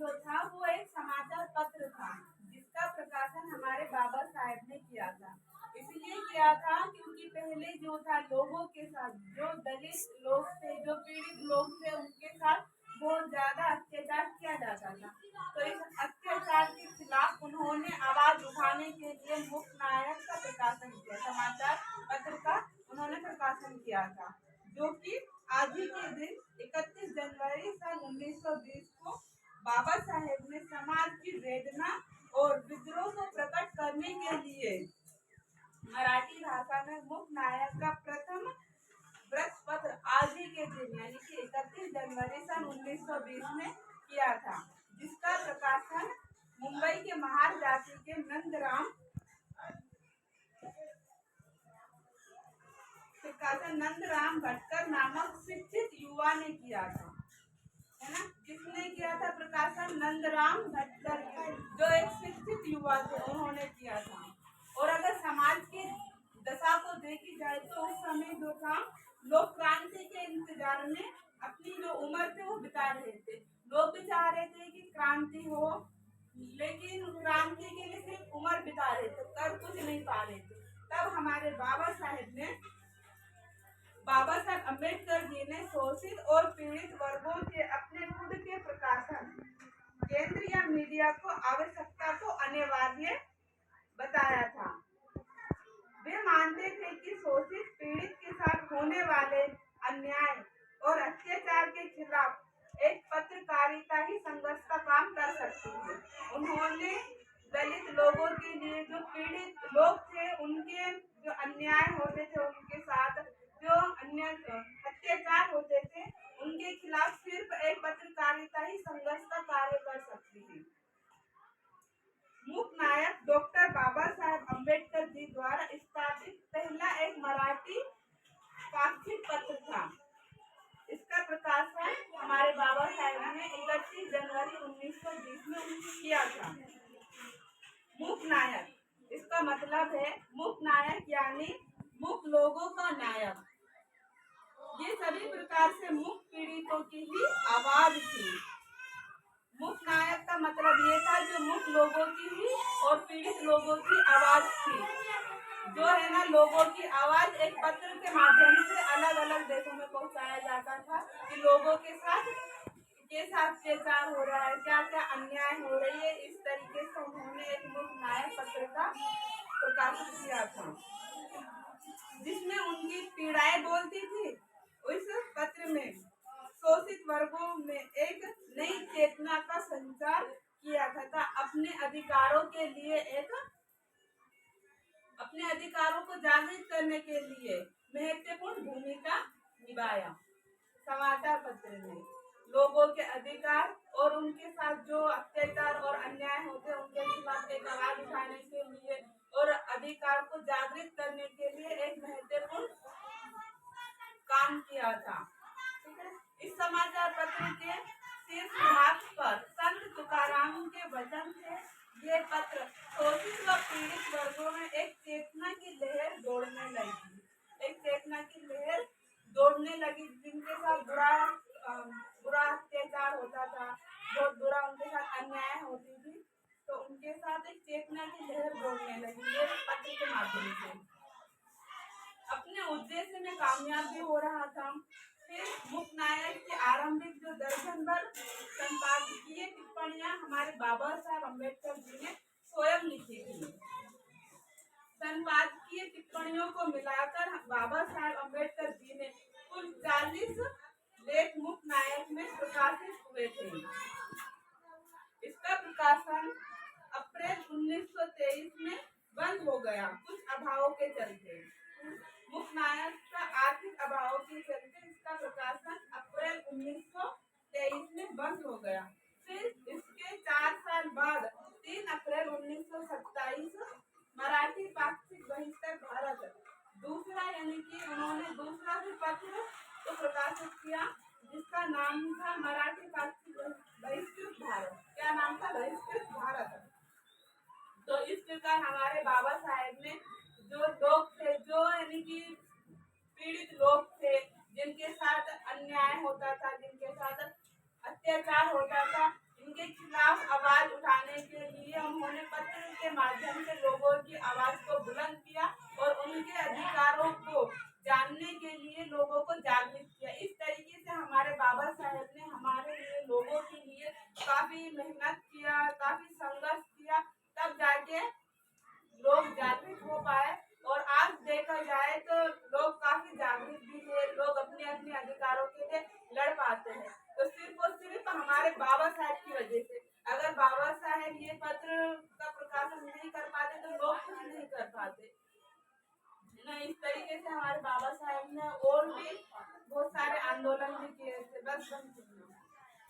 जो था वो एक समाचार पत्र था जिसका प्रकाशन हमारे बाबा साहेब ने किया था। इसलिए किया था क्योंकि पहले जो था लोगों के साथ, जो दलित लोग थे, जो पीड़ित लोग थे, उनके साथ बहुत ज्यादा अत्याचार किया जाता था। तो इस अत्याचार के खिलाफ उन्होंने आवाज उठाने के लिए मूकनायक का प्रकाशन किया, समाचार पत्र का उन्होंने प्रकाशन किया था, जो कि आज ही के दिन 31 जनवरी सन 1920 को बाबा साहेब ने समाज की वेदना और विद्रोह को प्रकट करने के लिए मराठी भाषा में मूकनायक का प्रथम वृत्तपत्र आज ही के दिन यानी कि 31 जनवरी सन 1920 में किया था, जिसका प्रकाशन मुंबई के महार जाति के नंदराम भटकर नामक शिक्षित युवा ने किया था, है ना। किसने किया था प्रकाशन? नंदराम भटकर, जो एक शिक्षित युवा थे, उन्होंने किया था। और अगर समाज की दशा को देखी जाए तो उस समय जो था लोग क्रांति के इंतजार में अपनी जो उम्र थे वो बिता रहे थे। लोग भी चाह रहे थे कि क्रांति हो, लेकिन क्रांति के लिए सिर्फ उम्र बिता रहे थे, कर कुछ नहीं पा रहे थे। तब हमारे बाबा साहब अम्बेडकर जी ने शोषित और पीड़ित वर्गों के अपने खुद के प्रकाशन, केंद्र या मीडिया को आवश्यकता को अनिवार्य बताया था। वे मानते थे कि शोषित पीड़ित के साथ होने वाले अन्याय और अत्याचार के खिलाफ एक पत्रकारिता ही संघर्ष का काम कर सकती है। उन्होंने दलित लोगों के लिए, जो पीड़ित लोग थे, उनके जो अन्याय होते थे, उनके साथ जो अन्य अत्याचार होते थे, उनके खिलाफ सिर्फ एक पत्रकारिता ही संघर्ष का कार्य कर सकती थी। मूकनायक डॉक्टर बाबा साहेब अम्बेडकर जी द्वारा स्थापित पहला एक मराठी पाक्षिक पत्र था। इसका प्रकाशन हमारे बाबा साहेब ने 31 जनवरी 1920 में किया था। मूकनायक, इसका मतलब है मूकनायक यानी मूक लोगों का नायक। ये सभी प्रकार से मूक पीड़ितों की ही आवाज थी। मूकनायक का मतलब ये था जो मूक लोगों की ही और पीड़ित लोगों की आवाज थी, जो है ना, लोगों की आवाज एक पत्र के माध्यम से अलग अलग देशों में पहुंचाया जाता था कि लोगों के साथ कैसा अत्याचार हो रहा है, क्या क्या अन्याय हो रही है। इस तरीके से उन्होंने एक मूकनायक पत्र का प्रकाशन किया था, जिसमें उनकी पीड़ाएं बोलती थी। उस पत्र में शोषित वर्गों में एक नई चेतना का संचार किया था, अपने अधिकारों के लिए अपने अधिकारों को जागृत करने के लिए महत्वपूर्ण भूमिका निभाया। समाचार पत्र में लोगों के अधिकार और उनके साथ जो अत्याचार और अन्याय होते हैं उनके खिलाफ एक आवाज उठाने के लिए और अधिकार को जागृत करने के लिए एक महत्वपूर्ण काम किया था। इस समाचार पत्र के शीर्ष भाग पर संत तुकाराम के वचन थे। ये पत्र शोषित व पीड़ित वर्गों में एक चेतना की लहर दौड़ने लगी, जिनके साथ बुरा अत्याचार होता था, बहुत बुरा उनके साथ अन्याय होती थी, तो उनके साथ एक चेतना की लहर दौड़ने लगी। ये पत्र के माध्यम से अपने उद्देश्य में कामयाब भी हो रहा था। फिर मूकनायक के आरंभिक जो दर्जन भर संपादकीय टिप्पणियां हमारे बाबा साहब अम्बेडकर जी ने स्वयं लिखी थी। संपादकीय टिप्पणियों को मिलाकर बाबा साहब अम्बेडकर जी ने कुल 40 लेख मूकनायक में प्रकाशित हुए थे। इसका प्रकाशन अप्रैल 1923 में बंद हो गया, कुछ अभावों के चलते। मूकनायक का आर्थिक अभाव के चलते इसका प्रकाशन अप्रैल 1923 में बंद हो गया। फिर इसके 4 साल बाद 3 अप्रैल 1927 मराठी पाक्षिक बहिष्कृत भारत दूसरा, यानी कि उन्होंने दूसरा भी पत्र तो प्रकाशित किया, जिसका नाम था मराठी पाक्षिक बहिष्कृत भारत। क्या नाम था? बहिष्कृत भारत। तो इस प्रकार हमारे बाबा साहेब ने जो लोग थे, जो यानी कि पीड़ित लोग थे, जिनके साथ अन्याय होता था, जिनके साथ अत्याचार होता था, इन उनके खिलाफ आवाज उठाने के लिए उन्होंने पत्र के माध्यम से लोगों की आवाज को बुलंद किया और उनके अधिकारों को